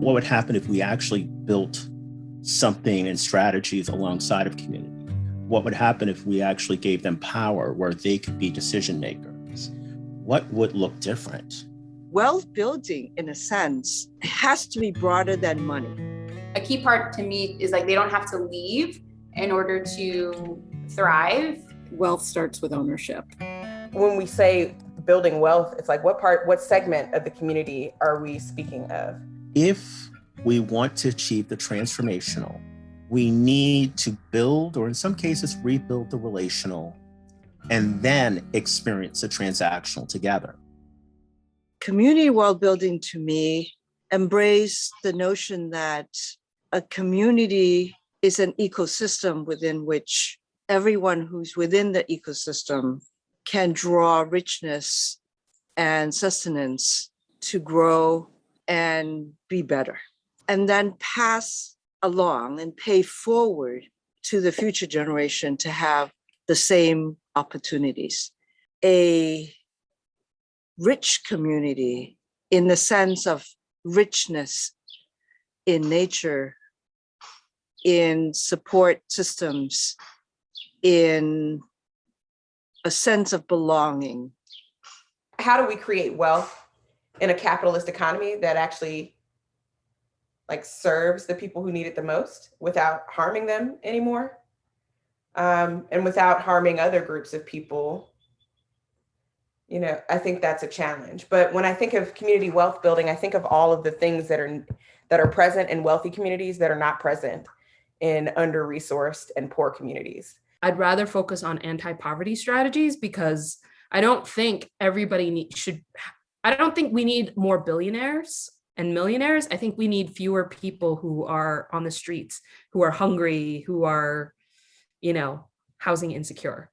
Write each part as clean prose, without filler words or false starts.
What would happen if we actually built something and strategies alongside of community? What would happen if we actually gave them power where they could be decision makers? What would look different? Wealth building, in a sense, has to be broader than money. A key part to me is like they don't have to leave in order to thrive. Wealth starts with ownership. When we say building wealth, it's like what segment of the community are we speaking of? If we want to achieve the transformational, we need to build, or in some cases, rebuild the relational, and then experience the transactional together. Community wealth building, to me, embrace the notion that a community is an ecosystem within which everyone who's within the ecosystem can draw richness and sustenance to grow and be better, and then pass along and pay forward to the future generation to have the same opportunities. A rich community, in the sense of richness in nature, in support systems, in a sense of belonging. How do we create wealth in a capitalist economy that actually serves the people who need it the most without harming them anymore, and without harming other groups of people? I think that's a challenge. But when I think of community wealth building, I think of all of the things that are present in wealthy communities that are not present in under-resourced and poor communities. I'd rather focus on anti-poverty strategies because I don't think everybody I don't think we need more billionaires and millionaires. I think we need fewer people who are on the streets, who are hungry, who are, housing insecure.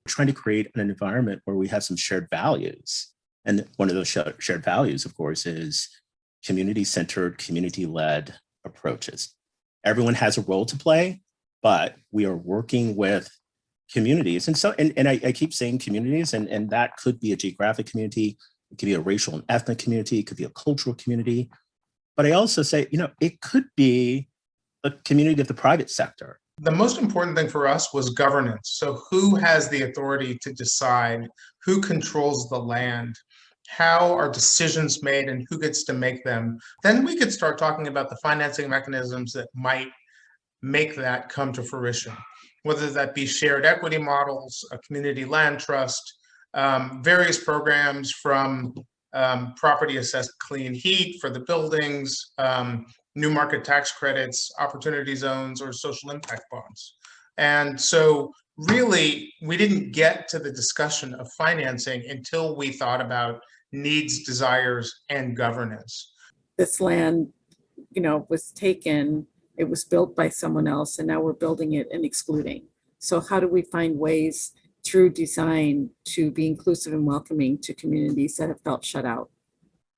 Trying to create an environment where we have some shared values. And one of those shared values, of course, is community-centered, community-led approaches. Everyone has a role to play, but we are working with communities. And so, and I keep saying communities, and that could be a geographic community, it could be a racial and ethnic community, it could be a cultural community. But I also say, it could be a community of the private sector. The most important thing for us was governance. So who has the authority to decide, who controls the land, how are decisions made, and who gets to make them? Then we could start talking about the financing mechanisms that might make that come to fruition, whether that be shared equity models, a community land trust, various programs from property assessed clean heat for the buildings, new market tax credits, opportunity zones, or social impact bonds. And so really, we didn't get to the discussion of financing until we thought about needs, desires, and governance. This land, was taken, it was built by someone else, and now we're building it and excluding. So how do we find ways through design to be inclusive and welcoming to communities that have felt shut out?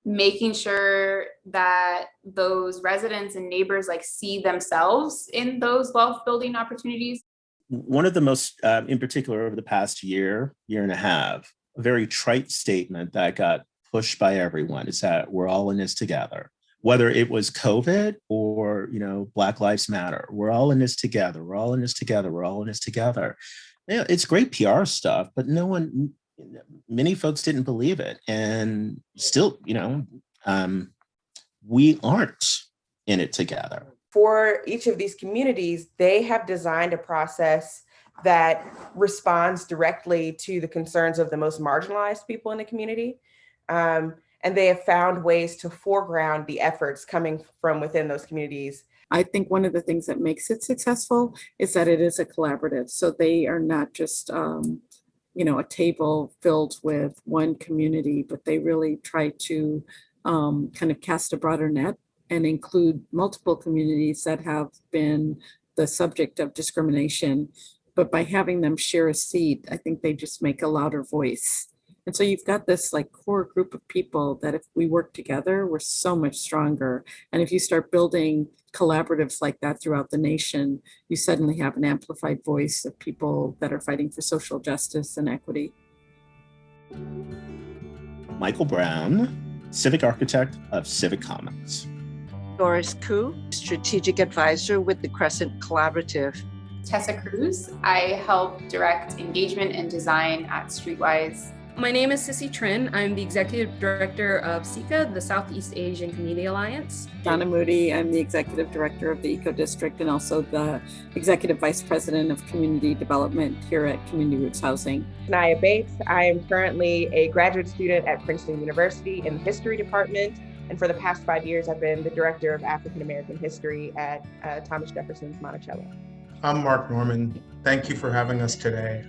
Making sure that those residents and neighbors see themselves in those wealth building opportunities. One of the most, in particular, over the past year and a half, a very trite statement that got pushed by everyone is that we're all in this together. Whether it was COVID or, Black Lives Matter, we're all in this together. We're all in this together. We're all in this together. It's great PR stuff, but many folks didn't believe it. And still, we aren't in it together. For each of these communities, they have designed a process that responds directly to the concerns of the most marginalized people in the community. And they have found ways to foreground the efforts coming from within those communities. I think one of the things that makes it successful is that it is a collaborative. So they are not just, a table filled with one community, but they really try to kind of cast a broader net and include multiple communities that have been the subject of discrimination. But by having them share a seat, I think they just make a louder voice. And so you've got this core group of people that if we work together, we're so much stronger. And if you start building collaboratives like that throughout the nation, you suddenly have an amplified voice of people that are fighting for social justice and equity. Michael Brown, civic architect of Civic Commons. Doris, Strategic Advisor with the Crescent Collaborative. Tessa, Cruz. I help direct engagement and design at Streetwyze. My name is Sissy, Trinh. I'm the Executive Director of SICA, the Southeast Asian Community Alliance. Donna, Moodie. I'm the Executive Director of the Ecodistrict and also the Executive Vice President of Community Development here at Community Roots Housing. Naya Bates. I am currently a graduate student at Princeton University in the History Department. And for the past 5 years, I've been the Director of African American History at Thomas Jefferson's Monticello. I'm Marc Norman. Thank you for having us today.